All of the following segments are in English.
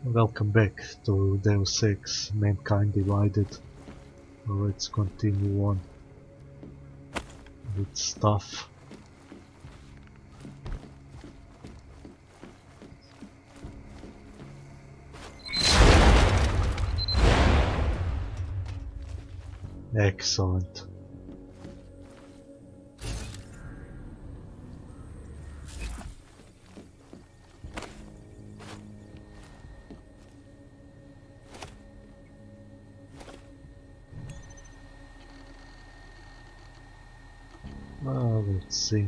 Welcome back to Deus Ex, Mankind Divided. Let's continue on with stuff. Excellent. Let's see.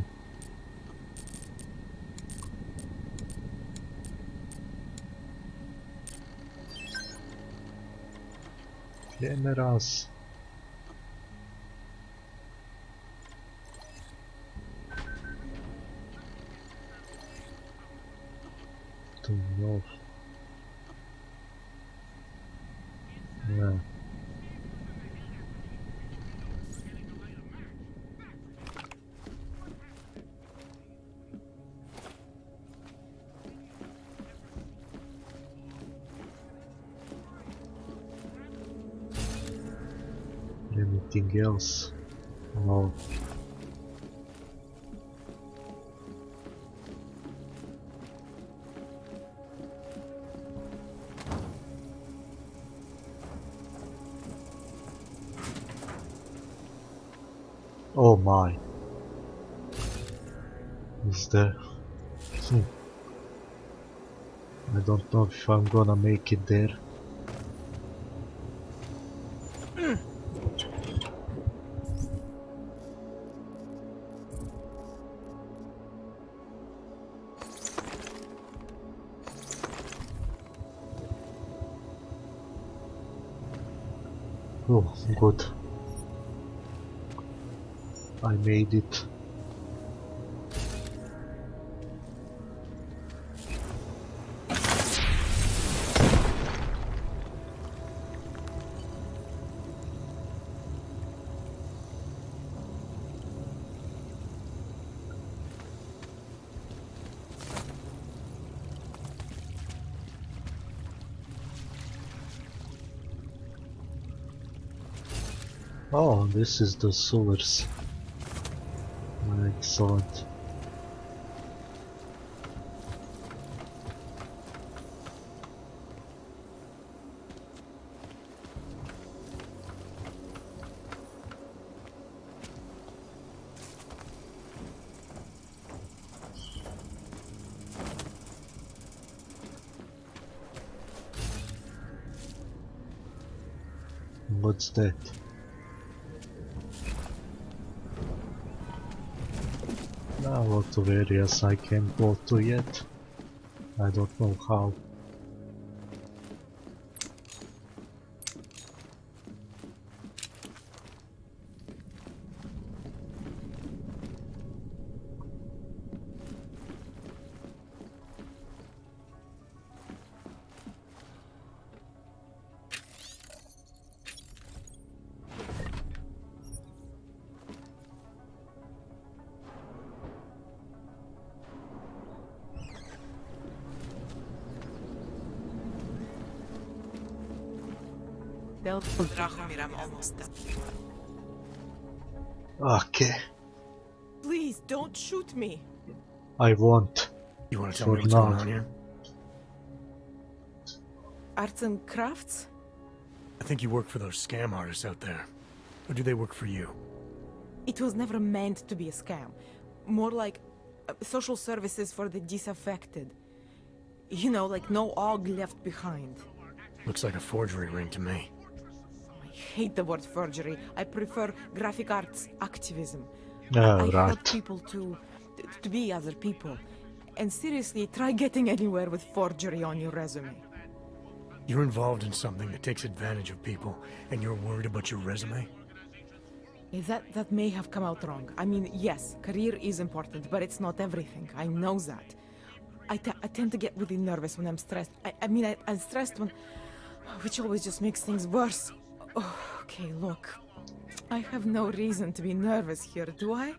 Cameras. Turn off. Yeah. Anything else? No. Oh my. Is there? I don't know if I'm gonna make it there. Oh, good. I made it. Oh, this is the sewers. Excellent. What's that? A lot of areas I can't go to yet. I don't know how. I'm almost done. Okay, Please don't shoot me. I won't. You want to tell me For what's now. going on here? Arts and crafts? I think you work for those scam artists out there. Or do they work for you? It was never meant to be a scam. More like social services for the disaffected. You know, like no og left behind. Looks like a forgery ring to me. I hate the word forgery. I prefer graphic arts activism. Ah, I right. help people to be other people. And seriously, try getting anywhere with forgery on your resume. You're involved in something that takes advantage of people, and you're worried about your resume? That may have come out wrong. I mean, yes, career is important, but it's not everything. I know that. I tend to get really nervous when I'm stressed. I'm stressed when... which always just makes things worse. Oh, okay, look. I have no reason to be nervous here, do I?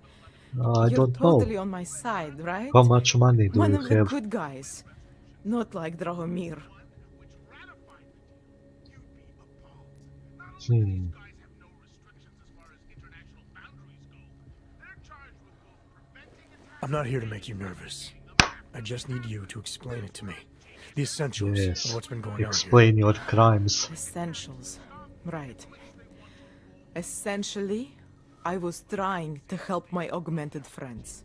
I You're don't totally know. on my side, right? How much money do One you of the have? good guys. Not like Drahomir. Hmm. I'm not here to make you nervous. I just need you to explain it to me. The essentials of Yes. what's been going on here. Explain your crimes. Essentials. Right. Essentially, I was trying to help my augmented friends.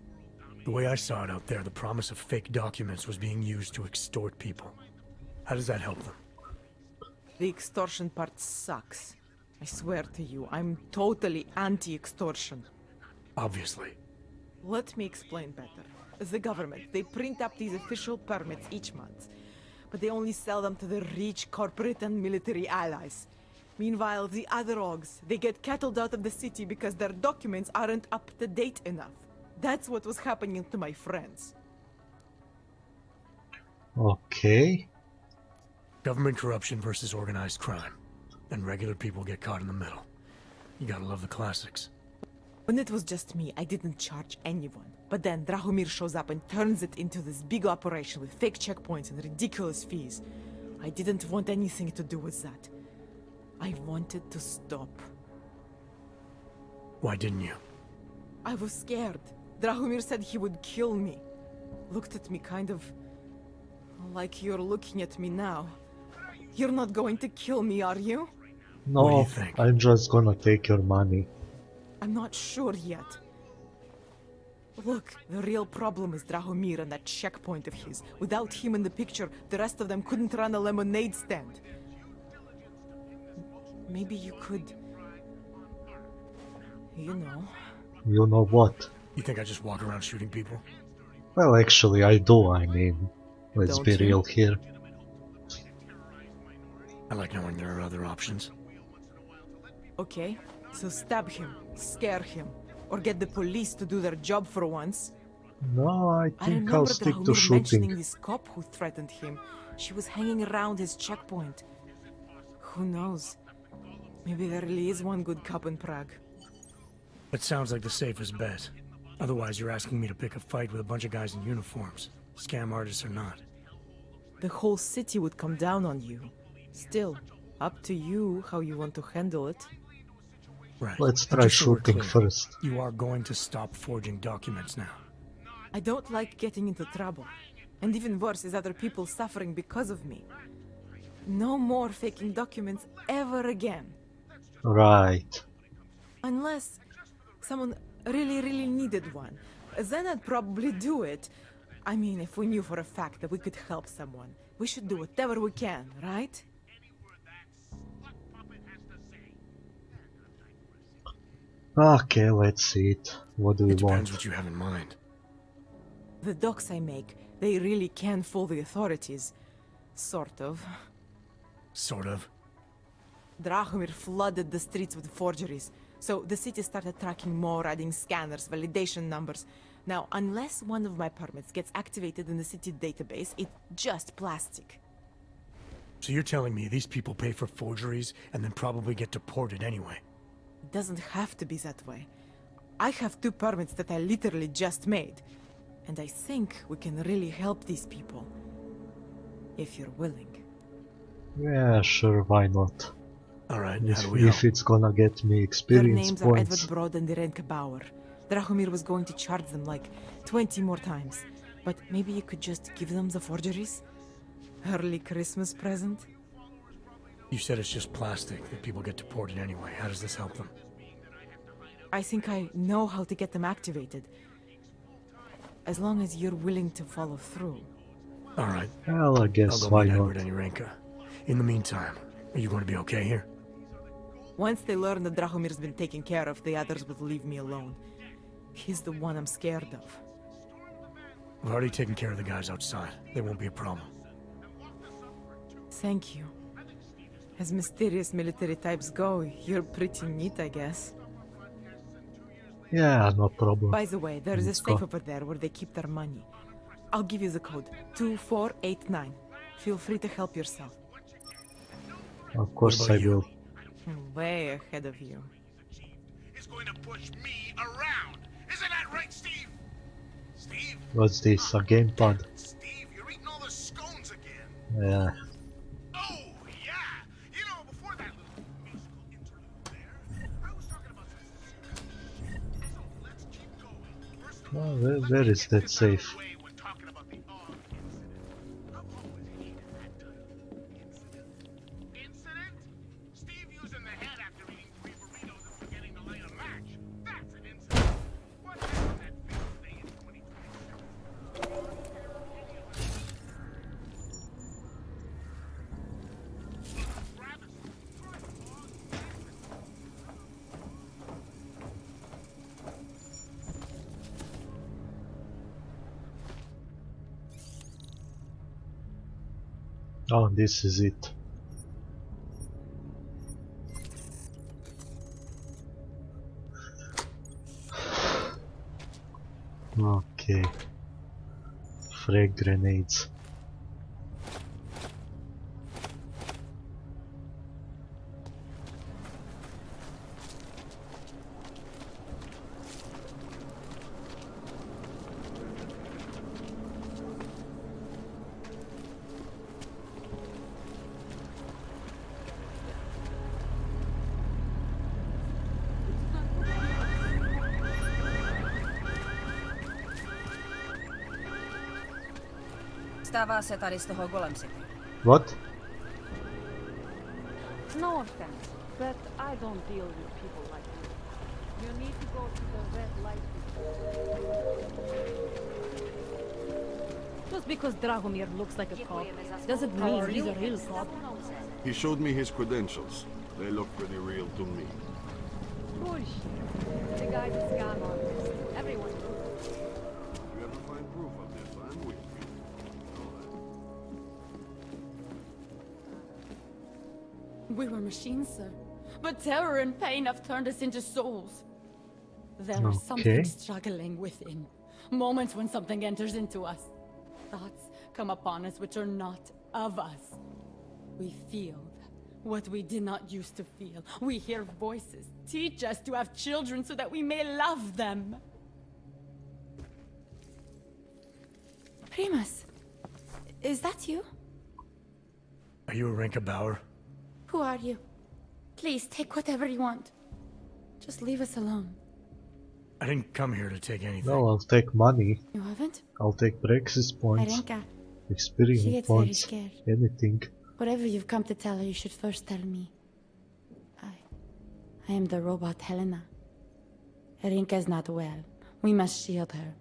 The way I saw it out there, the promise of fake documents was being used to extort people. How does that help them? The extortion part sucks. I swear to you, I'm totally anti-extortion. Obviously. Let me explain better. The government, they print up these official permits each month, but they only sell them to the rich corporate and military allies. Meanwhile, the other orgs, they get cattled out of the city because their documents aren't up to date enough. That's what was happening to my friends. Okay. Government corruption versus organized crime. And regular people get caught in the middle. You gotta love the classics. When it was just me, I didn't charge anyone. But then Drahomir shows up and turns it into this big operation with fake checkpoints and ridiculous fees. I didn't want anything to do with that. I wanted to stop. Why didn't you? I was scared. Drahomir said he would kill me. Looked at me kind of like you're looking at me now. You're not going to kill me, are you? No, What do you think? I'm just gonna take your money. I'm not sure yet. Look, the real problem is Drahomir and that checkpoint of his. Without him in the picture, the rest of them couldn't run a lemonade stand. Maybe you could... You know... You know what? You think I just walk around shooting people? Well, actually, I do. I mean, let's Don't be you? real here. I like knowing there are other options. Okay, so stab him, scare him, or get the police to do their job for once. No, I I think remember I'll stick to Drahomir mentioning shooting. this cop who threatened him. She was hanging around his checkpoint. Who knows? Maybe there really is one good cop in Prague. That sounds like the safest bet. Otherwise, you're asking me to pick a fight with a bunch of guys in uniforms. Scam artists or not. The whole city would come down on you. Still, up to you how you want to handle it. Right. Let's But try just so we're shooting clear, first. You are going to stop forging documents now. I don't like getting into trouble. And even worse is other people suffering because of me. No more faking documents ever again. Right. Unless someone really needed one. Then I'd probably do it. I mean, if we knew for a fact that we could help someone, we should do whatever we can, right? Okay, let's see it. What do we It depends want? what you have in mind. The docs I make, they really can fool the authorities. Sort of. Sort of. Drahomir flooded the streets with forgeries, so the city started tracking more, adding scanners, validation numbers. Now, unless one of my permits gets activated in the city database, it's just plastic. So you're telling me these people pay for forgeries and then probably get deported anyway? It doesn't have to be that way. I have 2 permits that I literally just made, and I think we can really help these people. If you're willing. Yeah, sure, why not? Alright, how If, do we help? if it's gonna get me Their experience names are points. Edward Brod and Irenka Bauer. Drahomir was going to charge them like 20 more times. But maybe you could just give them the forgeries? Early Christmas present? You said it's just plastic, that people get deported anyway. How does this help them? I think I know how to get them activated. As long as you're willing to follow through. Alright, Well, I I'll guess go why meet not? Edward and Irenka. In the meantime, are you going to be okay here? Once they learn that Drahomir's been taken care of, the others will leave me alone. He's the one I'm scared of. I've already taken care of the guys outside. They won't be a problem. Thank you. As mysterious military types go, you're pretty neat, I guess. Yeah, no problem. By the way, there's a Let's safe go. over there where they keep their money. I'll give you the code. 2489. Feel free to help yourself. Of course about I you? will. Way ahead of you. Is going to push me around. Isn't that right, Steve? Steve? What's this? A gamepad? Steve, you're eating all the scones again. Yeah. Oh, yeah. You know, before that little musical Where is that safe? We're talking about the Ark incident. I've always hated that term. Incident? Incident? Steve using the head after eating 3 burritos and forgetting to light a match. That's an incident. What happened that fateful day in 2027? Oh, this is it. Okay. Frag grenades. Stává se tady z toho Golem City. What? No offense, but I don't deal with people like you. You need to go to the red light district. Just because Dragomir looks like a cop doesn't mean he's a real cop. He showed me his credentials. They look pretty real to me. Bullshit. The guy's a scam artist. Everyone knows. If you ever find proof of this, I'm with you. We were machines, sir. But terror and pain have turned us into souls. There is Okay. something struggling within. Moments when something enters into us. Thoughts come upon us which are not of us. We feel what we did not used to feel. We hear voices. Teach us to have children so that we may love them. Primus, is that you? Are you Arinka Bauer? Who are you? Please, take whatever you want. Just leave us alone. I didn't come here to take anything. No, I'll take money. You haven't? I'll take praxis points, Arenka, she experience gets very points, scared. anything. Whatever you've come to tell her, you should first tell me. I am the robot Helena. Arinka is not well. We must shield her.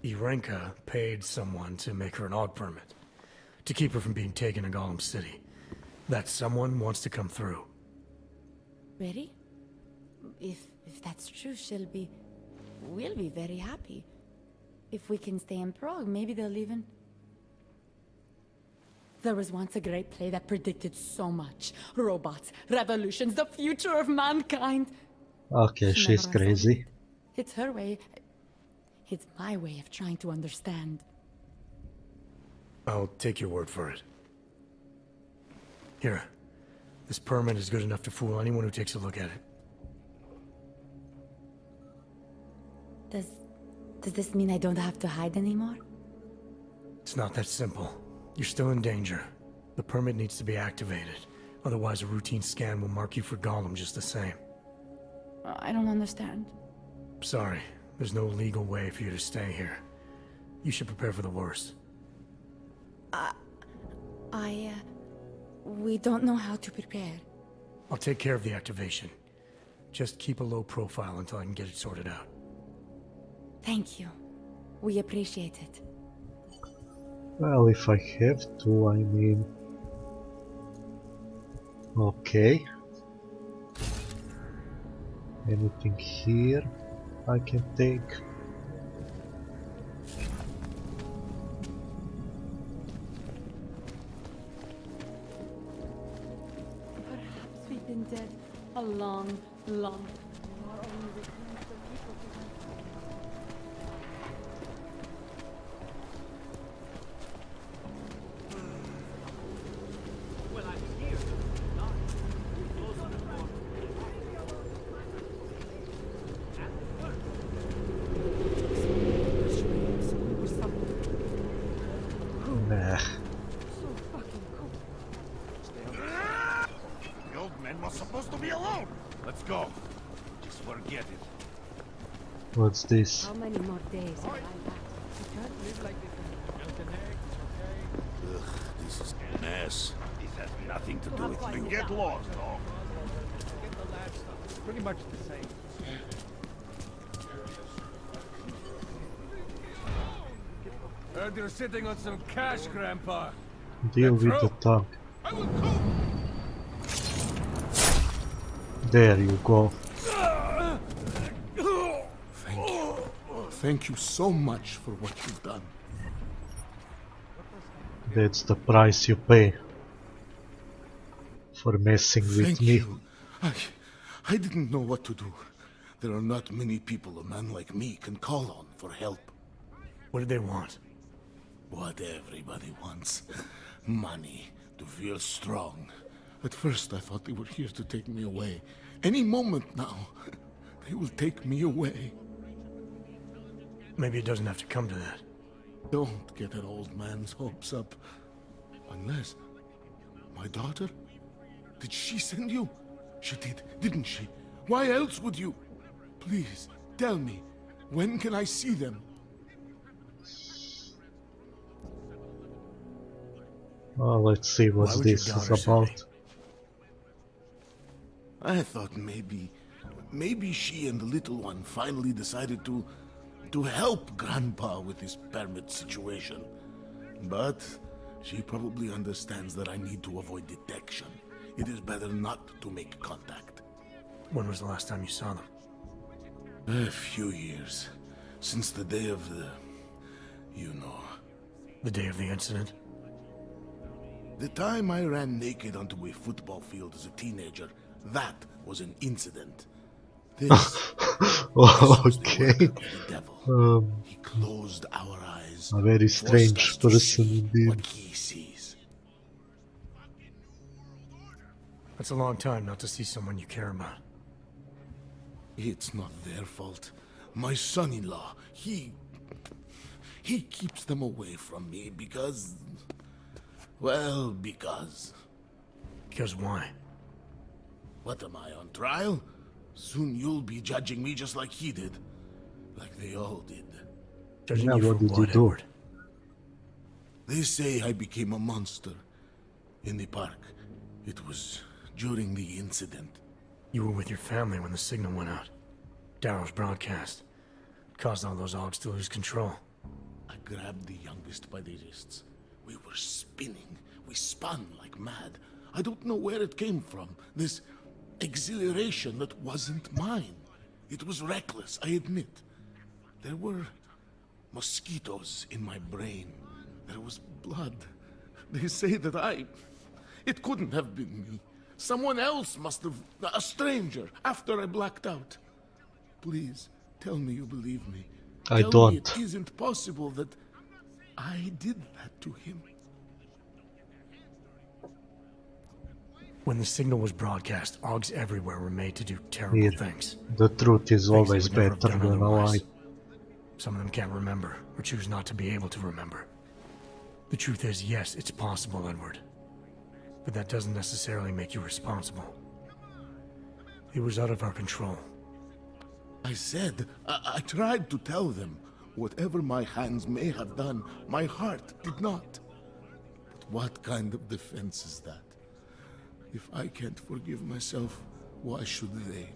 Irenka paid someone to make her an AUG permit. To keep her from being taken to Golem City. That someone wants to come through. Really? If that's true, we'll be very happy. If we can stay in Prague, maybe they'll even... There was once a great play that predicted so much. Robots, revolutions, the future of mankind. Okay, She she's never crazy. understood. It's her way. It's my way of trying to understand. I'll take your word for it. Here. This permit is good enough to fool anyone who takes a look at it. Does this mean I don't have to hide anymore? It's not that simple. You're still in danger. The permit needs to be activated. Otherwise, a routine scan will mark you for Golem just the same. I don't understand. Sorry. There's no legal way for you to stay here. You should prepare for the worst. We don't know how to prepare. I'll take care of the activation. Just keep a low profile until I can get it sorted out. Thank you. We appreciate it. Well, if I have to, I mean... Okay. Anything here I can take? Perhaps we've been dead a long, long time. Our only return for people who went Nah. The old man was supposed to be alone. Let's go. Just forget it. What's this? How many more days have I got? Ugh, this is a mess. This has nothing to do with you. Get lost, dog. Pretty much the same. Heard you're sitting on some cash, Grandpa. Deal with the tank. There you go. Thank you. Thank you so much for what you've done. That's the price you pay for messing with Thank me. you. I didn't know what to do. There are not many people a man like me can call on for help. What did they want? What everybody wants. Money. To feel strong. At first I thought they were here to take me away. Any moment now, they will take me away. Maybe it doesn't have to come to that. Don't get an old man's hopes up. Unless... My daughter? Did she send you? She did, didn't she? Why else would you? Please, tell me. When can I see them? Well, let's see what Why would your this is daughter send me? about. I thought maybe she and the little one finally decided to help Grandpa with his permit situation. But she probably understands that I need to avoid detection. It is better not to make contact. When was the last time you saw them? A few years. Since the day of the... you know. The day of the incident? The time I ran naked onto a football field as a teenager, that was an incident. This Oh, was the okay. work of the devil. He closed our eyes. A very forced strange us to person see indeed. what he sees. That's a long time not to see someone you care about. It's not their fault. My son-in-law, he keeps them away from me because... well, because... Because why? What am I, on trial? Soon you'll be judging me just like he did. Like they all did. Judging Yeah, you what for did you what, do? Edward? They say I became a monster. In the park. It was during the incident. You were with your family when the signal went out. Darrow's broadcast. Caused all those Augs to lose control. I grabbed the youngest by the wrists. We were spinning. We spun like mad. I don't know where it came from. This exhilaration that wasn't mine. It was reckless, I admit. There were mosquitoes in my brain. There was blood. They say that it couldn't have been me. Someone else must have... a stranger, after I blacked out. Please, tell me you believe me. I Tell don't. me it isn't possible that I did that to him. When the signal was broadcast, Augs everywhere were made to do terrible Yeah. things. The truth is Things they always would never have better done than a lie. otherwise. Some of them can't remember, or choose not to be able to remember. The truth is, yes, it's possible, Edward. But that doesn't necessarily make you responsible. It was out of our control. I said, I tried to tell them. Whatever my hands may have done, my heart did not. But what kind of defense is that? If I can't forgive myself, why should they?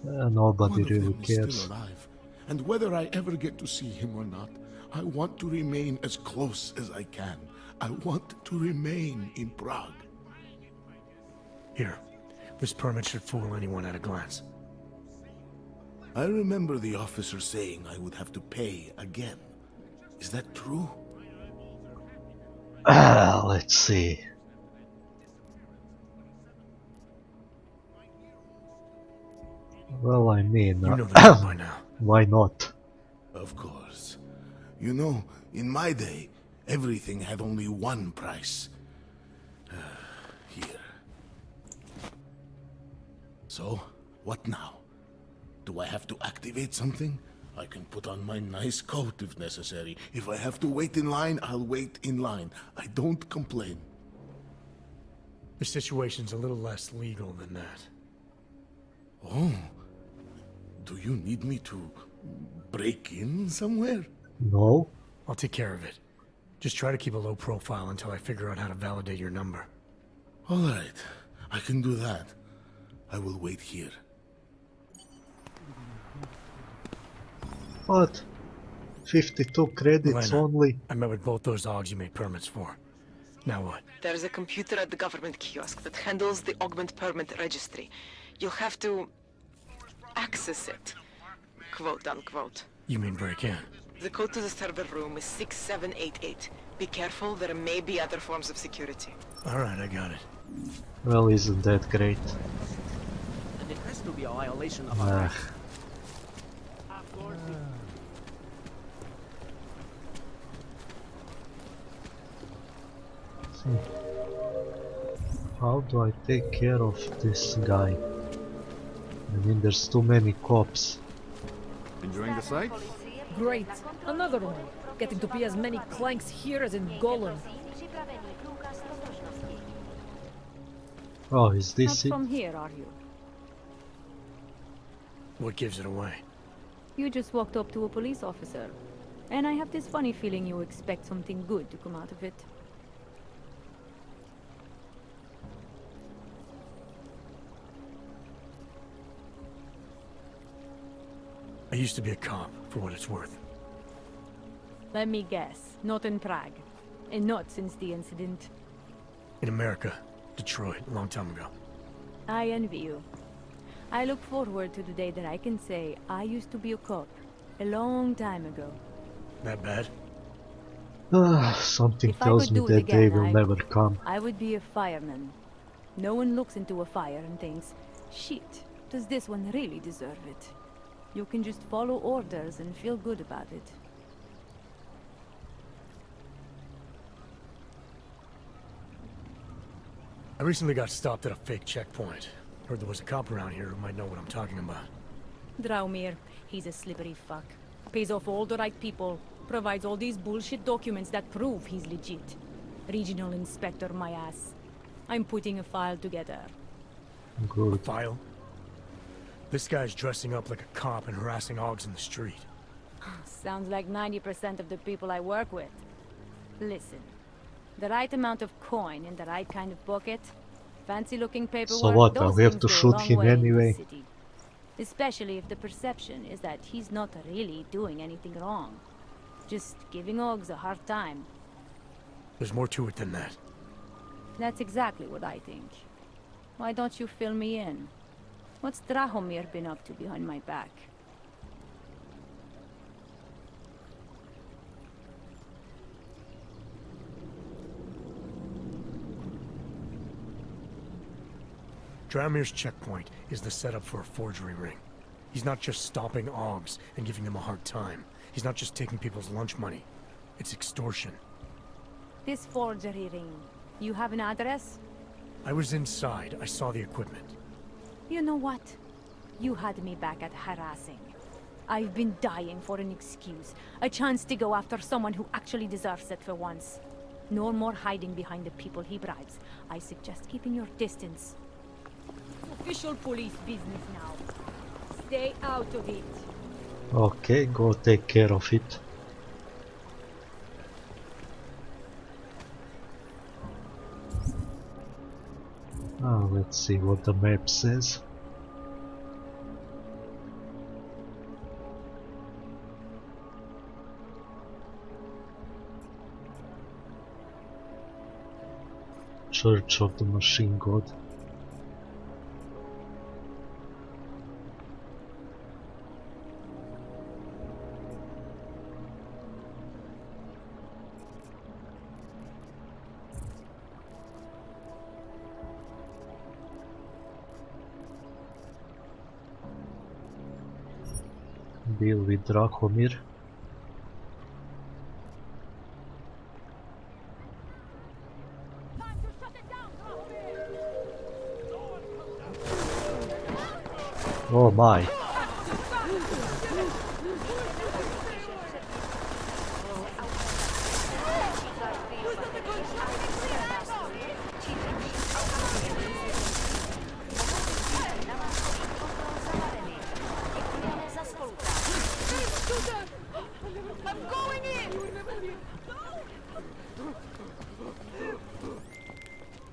Nobody One of really them is cares. still alive, and whether I ever get to see him or not, I want to remain as close as I can. I want to remain in Prague. Here, this permit should fool anyone at a glance. I remember the officer saying I would have to pay again. Is that true? Let's see. Well, I mean, You know the deal by now. why not? Of course. You know, in my day, everything had only one price. Here. So, what now? Do I have to activate something? I can put on my nice coat if necessary. If I have to wait in line, I'll wait in line. I don't complain. The situation's a little less legal than that. Oh. Do you need me to break in somewhere? No. I'll take care of it. Just try to keep a low profile until I figure out how to validate your number. All right, I can do that. I will wait here. What? 52 credits Elena, only? I met with both those Augs you made permits for. Now what? There's a computer at the government kiosk that handles the augment permit registry. You'll have to access it, quote unquote. You mean break in? The code to the server room is 6788. Be careful, there may be other forms of security. Alright, I got it. Well, isn't that great? And it has to be a violation of Ah. How do I take care of this guy? I mean, there's too many cops. Enjoying the sight? Great. Another one. Getting to be as many clanks here as in Golem. Oh, is this Not it? from here, are you? What gives it away? You just walked up to a police officer. And I have this funny feeling you expect something good to come out of it. I used to be a cop, for what it's worth. Let me guess. Not in Prague. And not since the incident. In America, Detroit, a long time ago. I envy you. I look forward to the day that I can say I used to be a cop. A long time ago. That bad? Something If I tells could me do it that day again, will never come. I would be a fireman. No one looks into a fire and thinks, shit, does this one really deserve it? You can just follow orders and feel good about it. I recently got stopped at a fake checkpoint. Heard there was a cop around here who might know what I'm talking about. Draumir, he's a slippery fuck. Pays off all the right people. Provides all these bullshit documents that prove he's legit. Regional inspector, my ass. I'm putting a file together. A file? This guy's dressing up like a cop and harassing Augs in the street. Sounds like 90% of the people I work with. Listen, the right amount of coin in the right kind of pocket, fancy-looking paperwork. So what, those we have things to go a shoot long him way in this anyway? city. Especially if the perception is that he's not really doing anything wrong. Just giving Augs a hard time. There's more to it than that. That's exactly what I think. Why don't you fill me in? What's Drahomir been up to behind my back? Draumir's checkpoint is the setup for a forgery ring. He's not just stopping Augs and giving them a hard time. He's not just taking people's lunch money. It's extortion. This forgery ring, you have an address? I was inside. I saw the equipment. You know what? You had me back at harassing. I've been dying for an excuse. A chance to go after someone who actually deserves it for once. No more hiding behind the people he bribes. I suggest keeping your distance. Official police business now. Stay out of it. Okay, go take care of it. Let's see what the map says. Church of the Machine God. Deal with Drahomir. Oh my.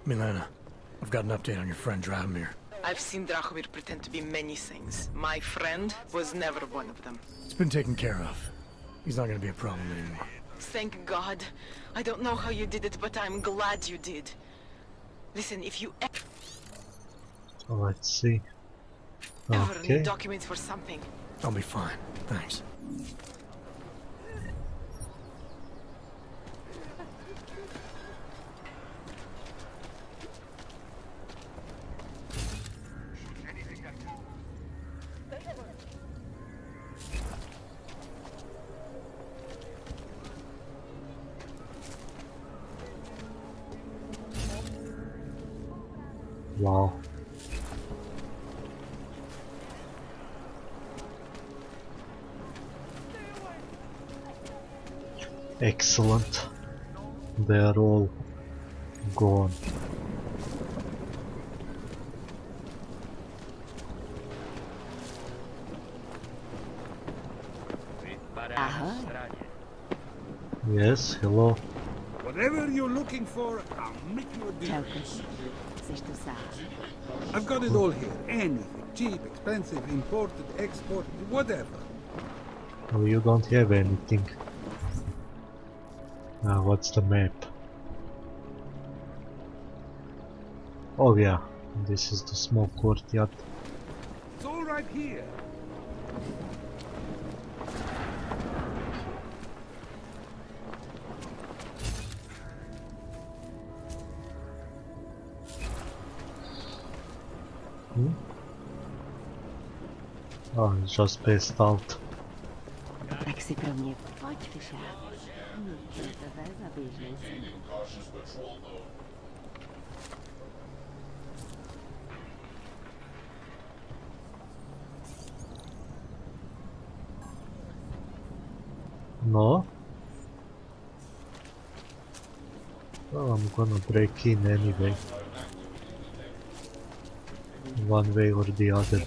Milena, I've got an update on your friend Drahomir. I've seen Drahomir pretend to be many things. My friend was never one of them. It's been taken care of. He's not gonna be a problem anymore. Thank God. I don't know how you did it, but I'm glad you did. Listen, if you Let's see. ever Okay. need documents for something, I'll be fine, thanks. Wow. Excellent. They are all gone. Yes, hello. Whatever you're looking for, I'll make you a deal. I've got it all here. Anything. Cheap, expensive, imported, exported, whatever. Oh, you don't have anything. What's the map? Oh yeah, this is the small courtyard. It's all right here. Oh, it's just passed out. No? Well, I'm gonna break in anyway. One way or the other.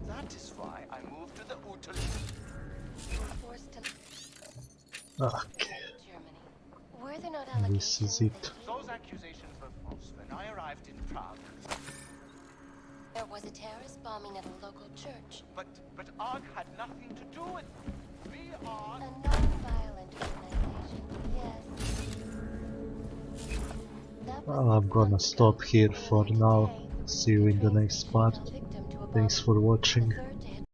That is why I moved to the Utal. Okay. This is it. Those accusations were false. When I arrived in Prague, there was a terrorist bombing at a local church. but ARG had nothing to do with it. We are A non-violent organization, yes. Well, I'm gonna stop here for now. See you in the next part. Thanks for watching.